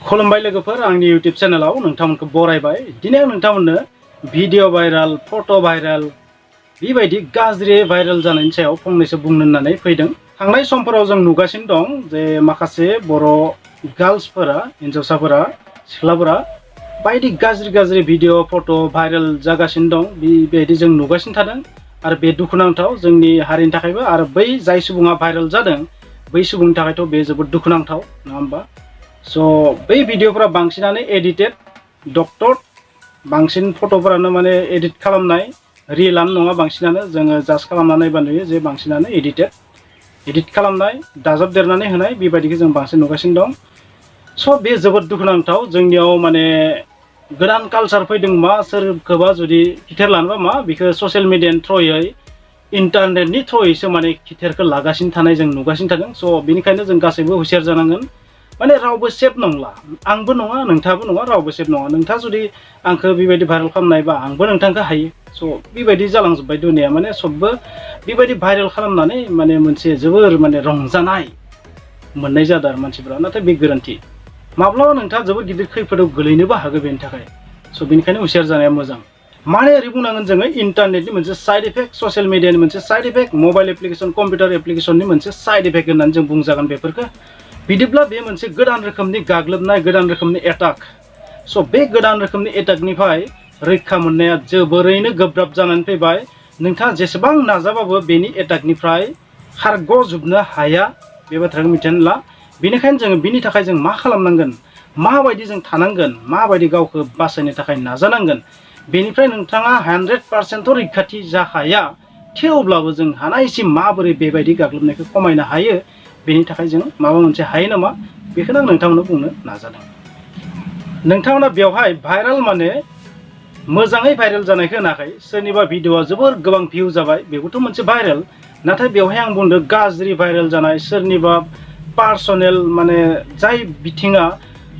खुलुमबाय लोगोफोर आंनि YouTube चेनेलाव नोंथांमोनखौ बरायबाय। दिनै आं नोंथांमोननो भिडिअ भाइराल, फट' भाइराल बेबायदि गाज्रि भाइराल जानायनि सायाव फंनैसो बुंनो होननानै फैदों। थांनाय समफोराव जों नुगासिनो दं जे माखासे बर' गार्ल्सफोरा, हिन्जावसाफोरा, सिख्लाफोरा बायदि गाज्रि भिडिअ, फट' भाइराल जागासिनो दं। बेबायदि जों नुगासिनो थादों आरो बे दुखुनांथाव जोंनि हारिनि थाखायबो। आरो बै जाय सुबुङा भाइराल जादों बै सुबुंनि थाखायथ' बे जोबोद दुखुनांथाव, नङा होमबा? बै भिडिअफोरा बांसिनानो एडिटेड, डक्टर, बांसिन फट'फोरानो माने एडिट खालामनाय, रियेलानो नङा। बांसिनानो जोङो जास्ट खालामना नायबा नुयो जे बांसिनानो एडिट खालामनाय, दाजाबदेरनानै होनाय बेबायदिखौ जों बांसिन नुगासिनो दं। बे जोबोद दुखुनांथाव। जोंनियाव माने गोदान कालचार फैदों मा, सोरखौबा जुदि खिथेर लानोबा मा, बेखौ ससियेल मिडियानि थ्रुयै, इन्टारनेटनि थ्रुयैसो माने खिथेरखौ लागासिनो थानाय जों नुगासिनो थादों। बेनिखायनो जों गासैबो हुसियार जानांगोन। माने रावबो सेफ नंला, आंबो नङा, नोंथाङाबो नङा, रावबो सेफ नङा। नोंथाङा जुदि आंखौ बेबायदि भाइराल खालामनायबा आंबो नोंथांखौ हायो। बेबायदि जालांजोब्बाय दुनिया। माने सबबो बेबायदि भाइराल खालामनानै माने मोनसे जोबोर माने रंजानाय मोननाय जादों आरो मानसिफोरा। नाथाय बे गोरोन्थि। माब्लाबा नोंथाङा जोबोर गिदिर खैफोदाव गोलैनोबो हागौ बेनि थाखाय। बेनिखायनो हुसियार जानाया मोजां। माने ओरै बुंनांगोन जोङो, इन्टारनेटनि मोनसे साइड इफेक्ट, ससियेल मिडियानि मोनसे side effect, mobile application, computer एप्लिकेसननि मोनसे साइड इफेक्ट होननानै जों बुंजागोन बेफोरखौ। बिदिब्ला बे मोनसे गोदान रोखोमनि गाग्लोबनाय, गोदान रोखोमनि एटाक। बे गोदान रोखोमनि एटाकनिफ्राय रैखा मोननाया जोबोरैनो गोब्राब जानानै फैबाय। नोंथाङा जेसेबां नाजाबाबो बेनि एटाकनिफ्राय खारग'जोबनो हाया, बे बाथ्राखौ मिथिनानै ला। बेनिखायनो जोङो बिनि थाखाय जों मा खालामनांगोन, माबायदि जों थानांगोन, माबायदि गावखौ बासायनो थाखाय नाजानांगोन। बेनिफ्राय नोंथाङा 100% रैखाथि जाखाया, थेवब्लाबो जों हानायसिम माबोरै बेबायदि गाग्लोबनायखौ खमायनो हायो, बेनि थाखाय जों माबा मोनसे हायो नामा, बेखौनो आं नोंथांमोननो बुंनो नाजादों। नोंथांमोना बेवहाय भाइराल माने मोजाङै भाइराल जानायखौ होनाखै। सोरनिबा भिडिअआ जोबोर गोबां भिउ जाबाय, बेबोथ' मोनसे भाइराल। नाथाय बेवहाय आं बुंदों गाज्रि भाइराल जानाय, सोरनिबा पार्सनेल, माने जाय बिथिङा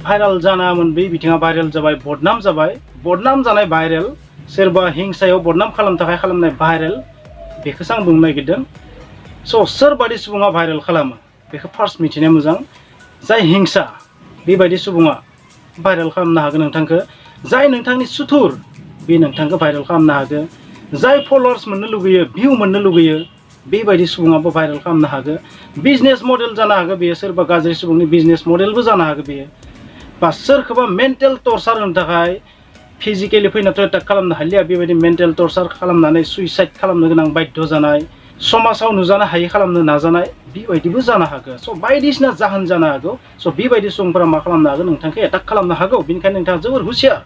भाइराल जानामोन बै बिथिङा भाइराल जाबाय, बदनाम जाबाय। बदनाम जानाय भाइरेल, सोरबा हिंसायाव बदनाम खालामनो थाखाय खालामनाय भाइरेल, बेखौसो आं बुंनो नागिरदों। सोरबादि सुबुङा भाइरेल खालामो बेखौ फार्स्ट मिथिनाया मोजां। जाय हिंसा, बेबायदि सुबुङा भाइरेल खालामनो हागोन नोंथांखौ। जाय नोंथांनि सुथुर, बे नोंथांखौ भाइरेल खालामनो हागोन। जाय फलोवार्स मोननो लुगैयो, भिउ मोननो लुगैयो, बेबायदि सुबुङाबो भाइरेल खालामनो हागोन। बिजनेस मडेल जानो हागौ बेयो, सोरबा गाज्रि सुबुंनि बिजनेस मडेलबो जानो हागौ बेयो। बा सोरखौबा मेन्टेल टर्चार होनो थाखाय फिजिकेलि फैनाथ' एटाक खालामनो हालिया, बेबायदि मेन्टेल टर्चार खालामनानै सुइसाइड खालामनो गोनां बाध्य जानाय, समाजाव नुजानो हायि खालामनो नाजानाय, बेबायदिबो जानो हागौ। बायदिसिना जाहोन जानो हागौ। बेबायदि सुबुंफोरा मा खालामनो हागौ, नोंथांखौ एटाक खालामनो हागौ। बेनिखायनो नोंथाङा जोबोर हुसियार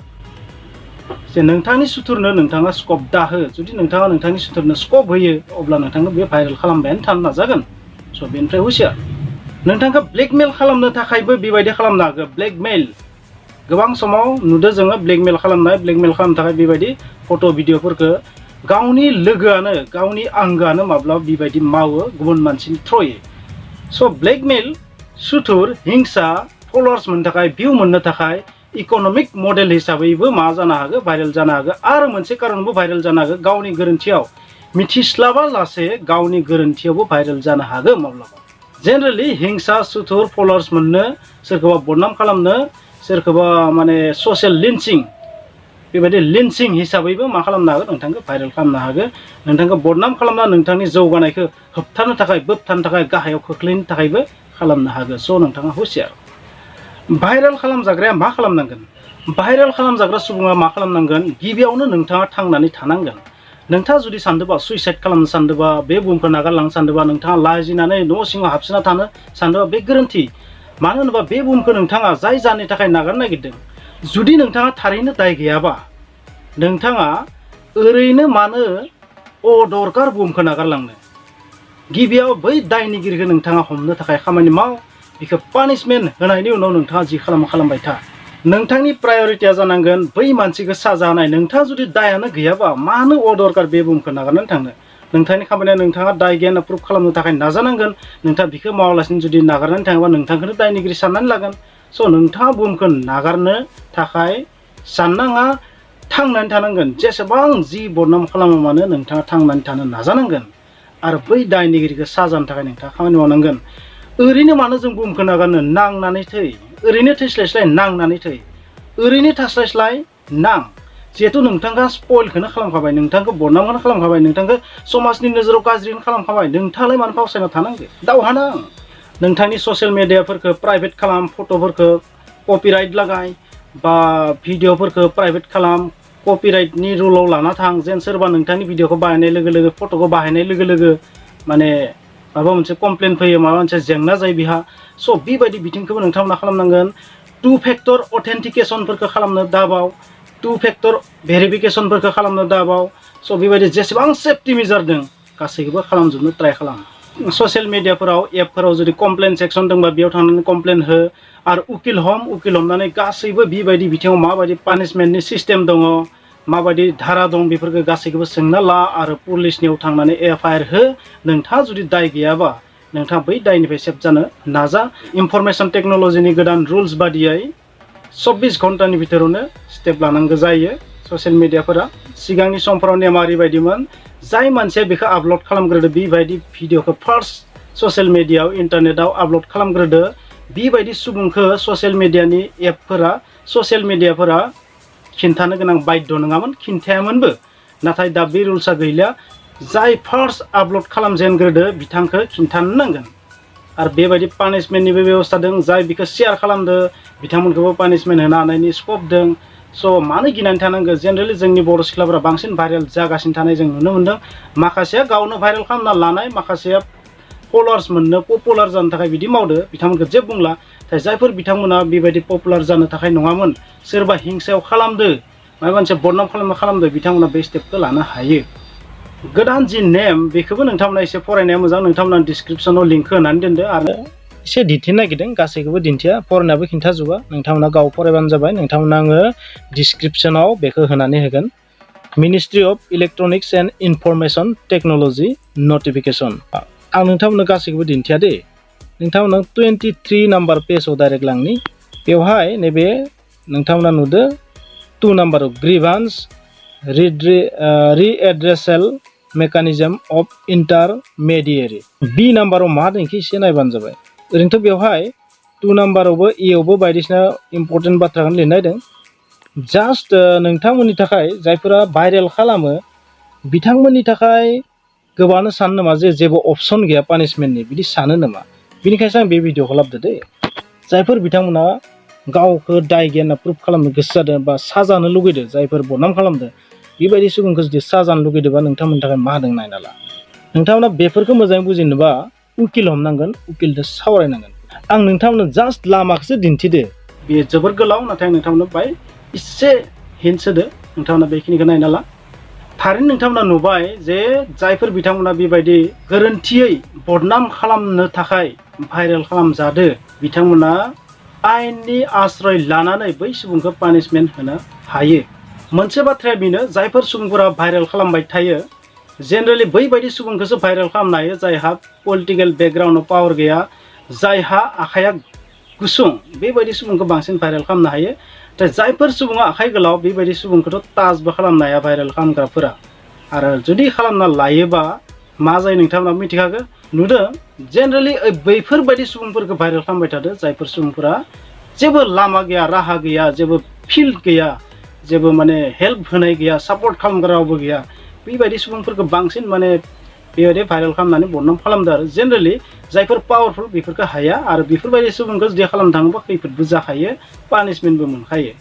जे नोंथांनि सुथुरनो नोंथाङा स्कप दाहो। जुदि नोंथाङा नोंथांनि सुथुरनो स्कप होयो, अब्ला नोंथांखौ बे भाइरेल खालामबायानो थानो नाजागोन। बेनिफ्राय हुसियार। नोंथांखौ ब्लेकमेल खालामनो थाखायबो बेबायदि खालामनो हागौ। ब्लेकमेल, गोबां समाव नुदों जोङो ब्लेकमेल खालामनाय। ब्लेकमेल खालामनो थाखाय बेबायदि फट' भिडिअफोरखौ गावनि लोगोआनो, गावनि आंगोआनो माब्लाबा बेबायदि मावो गुबुन मानसिनि थ्रुयै। ब्लेकमेल, सुथुर, हिंसा, फलोवार्स मोननो थाखाय, भिउ मोननो थाखाय, इक'नमिक मडेल हिसाबैबो मा जानो हागौ, भाइरेल जानो हागौ। आरो मोनसे कारनबो भाइरेल जानो हागौ, गावनि गोरोन्थियाव मिथिस्लाबा लासे गावनि गोरोन्थियावबो भाइरेल जानो हागौ माब्लाबा। जेनेरेलि हिंसा, सुथुर, फलोवार्स मोननो, सोरखौबा बदनाम खालामनो, सोरखौबा माने ससियेल लिन्चिं, बेबायदि लिन्चिं हिसाबैबो मा खालामनो हागौ, नोंथांखौ भाइरेल खालामनो हागौ। नोंथांखौ बदनाम खालामना नोंथांनि जौगानायखौ होबथानो थाखाय, बोबथानो थाखाय, गाहायाव खोख्लैनो थाखायबो खालामनो हागौ। नोंथाङा हुसियार। भाइरेल खालामजाग्राया मा खालामनांगोन? भाइरेल खालामजाग्रा सुबुङा मा खालामनांगोन? गिबियावनो नोंथाङा थांनानै थानांगोन। नोंथाङा जुदि सानदोंबा, सुइसाइड खालामनो सानदोंबा, बे बुहुमखौ नागारलांनो सानदोंबा, नोंथाङा लाजिनानै न' सिङाव हाबसोना थानो सानदोंबा, बे गोरोन्थि। मानो होनोबा बे बुहुमखौ नोंथाङा जाय जानो थाखाय नागारनो नागिरदों, जुदि नोंथाङा थारैनो दाय गैयाबा, नोंथाङा ओरैनो मानो अदरकार बुहुमखौ नागारलांनो? गिबियाव बै दायनिगिरिखौ नोंथाङा हमनो थाखाय खामानि माव। बेखौ पानिशमेन्ट होनायनि उनाव नोंथाङा जि खालामबाय था। नोंथांनि प्रायरिटिया जानांगोन बै मानसिखौ साजा होनाय। नोंथाङा जुदि दायानो गैयाबा मानो अदरकार बे बुहुमखौ नागारनानै थांनो? नोंथांनि खामानिया नोंथाङा दाय गैयाना प्रुभ खालामनो थाखाय नाजानांगोन। नोंथाङा बिखौ मावालासिनो जुदि नागारनानै थाङोबा नोंथांखौनो दायनिगिरि साननानै लागोन। नोंथाङा बुहुमखौ नागारनो थाखाय साननाङा, थांनानै थानांगोन। जेसेबां जि बदनाम खालामो मानो नोंथाङा थांनानै थानो नाजानांगोन। आरो बै दायनिगिरिखौ साजानो थाखाय नोंथाङा खामानि मावनांगोन। ओरैनो मानो जों बुहुमखौ नागारनो? नांनानै थै। ओरैनो थैस्लायस्लाय नांनानै थै ओरैनो थास्लायस्लाय नां जिहेतु नोंथाङा स्पइलखौनो खालामखाबाय नोंथांखौ बदनामखौनो खालामखाबाय नोंथांखौ समाजनि नोजोराव गाज्रिखौनो खालामखाबाय नोंथाङालाय मानो फावसायना थानांगौ दावहा नां नोंथांनि ससियेल मिडियाफोरखौ प्राइभेट खालाम फट'फोरखौ कपिराइट लागाय बा भिडिअफोरखौ प्राइभेट खालाम कपिराइटनि रुलाव लाना थां जेन सोरबा नोंथांनि भिडिअखौ बाहायनाय लोगो लोगो फट'खौ बाहायनाय लोगो लोगो माने माबा मोनसे कमप्लेन फैयो माबा मोनसे जेंना जायो बिहा स' बेबायदि बिथिंखौबो नोंथांमोना खालामनांगोन टु फेक्टर अथेन्टिकेसनफोरखौ खालामनो दाबाव टु फेक्टर भेरिफिकेसनफोरखौ खालामनो दाबाव स' बेबायदि जेसेबां सेफटि मेजार दं गासैखौबो खालामजोबनो ट्राइ खालाम ससियेल मिडियाफोराव एपफोराव जुदि कमप्लेन सेक्सन दंबा बेयाव थांनानै कमप्लेन हो आरो उकिल हमनानै गासैबो बेबायदि बिथिङाव माबायदि पानिशमेन्टनि सिस्टेम दङ माबायदि धारा दं बेफोरखौ गासैखौबो सोंना ला आरो पुलिसनियाव थांनानै एफआइआर हो नोंथाङा जुदि दाय गैयाबा नोंथाङा बै दायनिफ्राय सेफ जानो नाजा इनफरमेसन टेक्न'लजिनि गोदान रुल्स बादियै 24 घन्टानि भितरावनो स्टेप लानांगौ जायो ससियेल मिडियाफोरा सिगांनि समफोराव नेमारि बायदिमोन जाय मानसिया बेखौ आपल'ड खालामग्रोदो बेबायदि भिडिअखौ फार्स्ट ससियेल मिडियायाव इन्टारनेटआव आपल'ड खालामग्रोदो बेबायदि सुबुंखौ ससियेल मिडियानि एपफोरा ससियेल मिडियाफोरा खिन्थानो गोनां बाध्य नङामोन खिन्थायामोनबो नाथाय दा बे रुल्सआ गैला जाय फार्स्ट आपल'ड खालामजेनग्रोदो बिथांखौ खिन्थानो नांगोन आरो बेबायदि पानिशमेन्टनिबो बेबस्था दं जाय बेखौ शेयार खालामदो बिथांमोनखौबो पानिशमेन्ट होनो हानायनि स्कप दं स' मानो गिनानै थानांगौ जेनेरेलि जोंनि बर' सिख्लाफोरा बांसिन भाइरेल जागासिनो थानाय जों नुनो मोन्दों माखासेया गावनो भाइरेल खालामना लानाय माखासेया फलोवार्स मोननो पपुलार जानो थाखाय बिदि मावदो बिथांमोनखौ जेबो बुंला नाथाय जायफोर बिथांमोना बेबायदि पपुलार जानो थाखाय नङामोन सोरबा हिंसायाव खालामदो माबा मोनसे बदनाम खालामदो बिथांमोना बे स्टेपखौ लानो हायो गोदान जि नेम बेखौबो नोंथांमोना एसे फरायनाया मोजां नोंथांमोना डिसक्रिपसनाव लिंक होनानै दोनदो आरो एसे दिन्थिनो नागिरदों गासैखौबो दिन्थिया फरायनायाबो खिन्थाजोबा नोंथांमोना गाव फरायबानो जाबाय नोंथांमोना आङो डिसक्रिपसनाव बेखौ होनानै होगोन ministry of electronics and information technology notification आं नोंथांमोननो गासैखौबो दिन्थिया दे नोंथांमोना 23 नाम्बार पेजाव डाइरेक्ट लांनि बेवहाय नैबे नोंथांमोना नुदो 2 नाम्बाराव ग्रिभान्स रिएड्रेसेल मेकानिजम अफ इन्टारमेडियेरि बि नाम्बाराव मा दोंखि एसे नायबानो जाबाय ओरैनोथ' बेवहाय 2 नाम्बारावबो एयावबो बायदिसिना इम्पर्टेन्ट बाथ्राखौनो लिरनाय दं जास्ट नोंथांमोननि थाखाय जायफोरा भाइरेल खालामो बिथांमोननि थाखाय गोबाङानो सानो नामा जे जेबो अपसन गैया पानिशमेन्टनि बिदि सानो नामा बिनिखायसो आं बे भिडिअखौ लाबोदो दे जायफोर बिथांमोना गावखौ दाय गैया होनना प्रुफ खालामनो गोसो जादों बा साजानो लुगैदों जायफोर बदनाम खालामदों बेबायदि सुबुंखौ जुदि साजानो लुगैदोंबा नोंथांमोननि थाखाय मा होदों नायना ला नोंथांमोना बेफोरखौ मोजाङै बुजिनोबा उकिल हमनांगोन उकिलजों सावरायनांगोन आं नोंथांमोननो जास्ट लामाखौसो दिन्थिदो बेयो जोबोर गोलाव नाथाय आं नोंथांमोननो बाय एसे हिन्ट्स होदो नोंथांमोना बेखिनिखौ नायना ला थारैनो नोंथांमोना नुबाय जे जायफोर बिथांमोना बेबायदि गोरोन्थियै बदनाम खालामनो थाखाय भाइरेल खालामजादो बिथांमोना आयेननि आश्रय लानानै बै सुबुंखौ पानिशमेन्ट होनो हायो मोनसे बाथ्राया बेनो जायफोर सुबुंफोरा भाइरेल खालामबाय थायो जेनेरेलि बैबायदि सुबुंखौसो भाइरेल खालामनो हायो जायहा पलिटिकेल बेकग्राउन्डआव पावार गैया जायहा आखाइया गुसुं बेबायदि सुबुंखौ बांसिन भाइरेल खालामनो हायो नाथाय जायफोर सुबुङा आखाइ गोलाव बेबायदि सुबुंखौथ' टाचबो खालामनो हाया भाइरेल खालामग्राफोरा आरो जुदि खालामना लायोबा मा जायो नोंथांमोना मिथिखागो नुदों जेनेरेलि बैफोरबायदि सुबुंफोरखौ भाइरेल खालामबाय थादों जायफोर सुबुंफोरा जेबो लामा गैया राहा गैया जेबो फिल्ड गैया जेबो माने हेल्प होनाय गैया सापर्ट खालामग्रा रावबो गैया बेबायदि सुबुंफोरखौ बांसिन माने बेबायदि भाइरेल खालामनानै बदनाम खालामदों आरो जेनेरेलि जायफोर पावारफुल बेफोरखौ हाया आरो बेफोरबायदि सुबुंखौ जुदि खालामनो थाङोबा खैफोदबो जाखायो पानिशमेन्टबो मोनखायो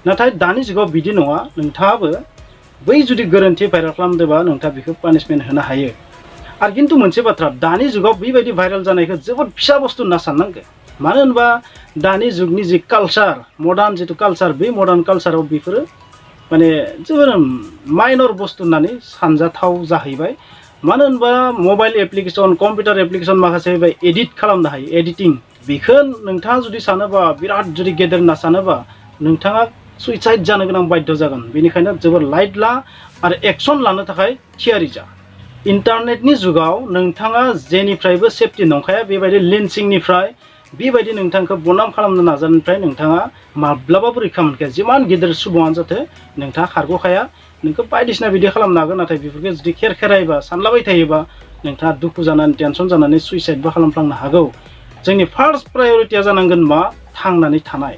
नाथाय दानि जुगाव बिदि नङा नोंथाङाबो बै जुदि गोरोन्थि भाइरेल खालामदोंबा नोंथाङा बेखौ पानिशमेन्ट होनो हायो आरो खिन्थु मोनसे बाथ्रा दानि जुगाव बेबायदि भाइरेल जानायखौ जोबोद फिसा बुस्थु होनना साननांगौ मानो होनबा दानि जुगनि जि कालचार मडार्न जिथु कालचार बे मडार्न कालचाराव बेफोरो माने जोबोर माइनर बुस्थु होननानै सानजाथाव जाहैबाय मानो होनबा मबाइल एप्लिकेसन कम्पिउटार एप्लिकेसन माखासे एडिट खालामनो हायो एडिटिं बेखौ नोंथाङा जुदि सानोबा बिराद जुदि गेदेर होनना सानोबा नोंथाङा सुइसाइड जानो गोनां बाध्य जागोन बेनिखायनो जोबोर लाइट ला आरो एक्सन लानो थाखाय थियारि जा इन्टारनेटनि जुगाव नोंथाङा जेनिफ्रायबो सेफटि नंखाया बेबायदि लिन्चिंनिफ्राय बेबायदि नोंथांखौ बदनाम खालामनो नाजानायनिफ्राय नोंथाङा माब्लाबाबो रैखा मोनखाया जिमान गिदिर सुबुङानो जाथों नोंथाङा खारग'खाया नोंखौ बायदिसिना बिदि खालामनो हागोन नाथाय बेफोरखौ जुदि खेरायोबा सानलाबाय थायोबा नोंथाङा दुखु जानानै टेनसन जानानै सुइसाइडबो खालामफ्लांनो हागौ जोंनि फार्स्ट प्रायरिटिया जानांगोन मा थांनानै थानाय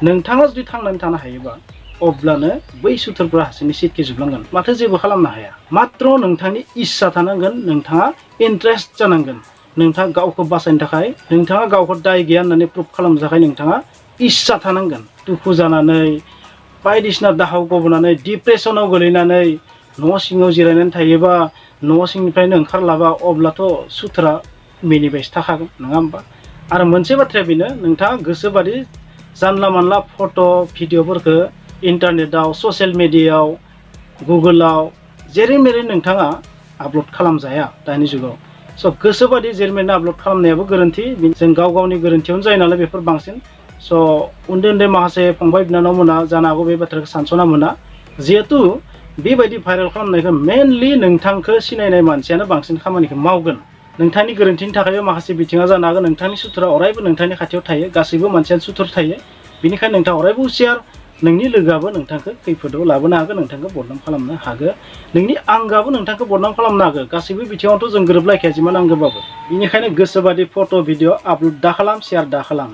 नोंथाङा जुदि थांनानै थानो हायोबा अब्लानो बै सुथुरफोरा हारसिंनो सिटकेजोबलांगोन माथो जेबो खालामनो हाया मात्र नोंथांनि इस्सा थानांगोन नोंथाङा इन्ट्रेस्ट जानांगोन नोंथाङा गावखौ बासायनो थाखाय नोंथाङा गावखौ दाय गैया होननानै प्रुभ खालामनो थाखाय नोंथाङा इस्सा थानांगोन दुखु जानानै बायदिसिना दाहाव गबोनानै डिप्रेसनाव गोलैनानै न' सिङाव जिरायनानै थायोबा न' सिंनिफ्रायनो ओंखारलाबा अब्लाथ' सुथुरा मिनिबायसो थाखागोन नङा होमबा आरो मोनसे बाथ्राया बेनो नोंथाङा गोसोबादि जानला मानला फट' भिडिअ'फोरखौ इन्टारनेटाव ससियेल मिडियायाव गुगोलाव जेरै मेरै नोंथाङा आपल'ड खालामजाया दानि जुगाव स' गोसोबादि जेरै मेरै आपल'ड खालामनायाबो गोरोन्थि जों गाव गावनि गोरोन्थियावनो जायो नालाय बेफोर बांसिन स' उन्दै उन्दै माखासे फंबाय बिनानावमोना जानो हागौ बे बाथ्राखौ सानस'ना मोना जिहेथु बेबायदि भाइरेल खालामनायखौ मेनलि नोंथांखौ सिनायनाय मानसियानो बांसिन खामानिखौ मावगोन नोंथांनि गोरोन्थिनि थाखायबो माखासे बिथिङा जानो हागौ नोंथांनि सुथुरा अरायबो नोंथांनि खाथियाव थायो गासैबो मानसियानो सुथुर थायो बेनिखायनो नोंथाङा अरायबो हुसियार नोंनि लोगोआबो नोंथांखौ खैफोदाव लाबोनो हागोन नोंथांखौ बदनाम खालामनो हागोन नोंनि आंगाबो नोंथांखौ बदनाम खालामनो हागोन गासैबो बिथिङावथ' जों गोरोबलायखाया जिमान आंगोबाबो बेनिखायनो गोसोबादि फट' भिडिअ आपल'ड दा खालाम शेयार दा खालाम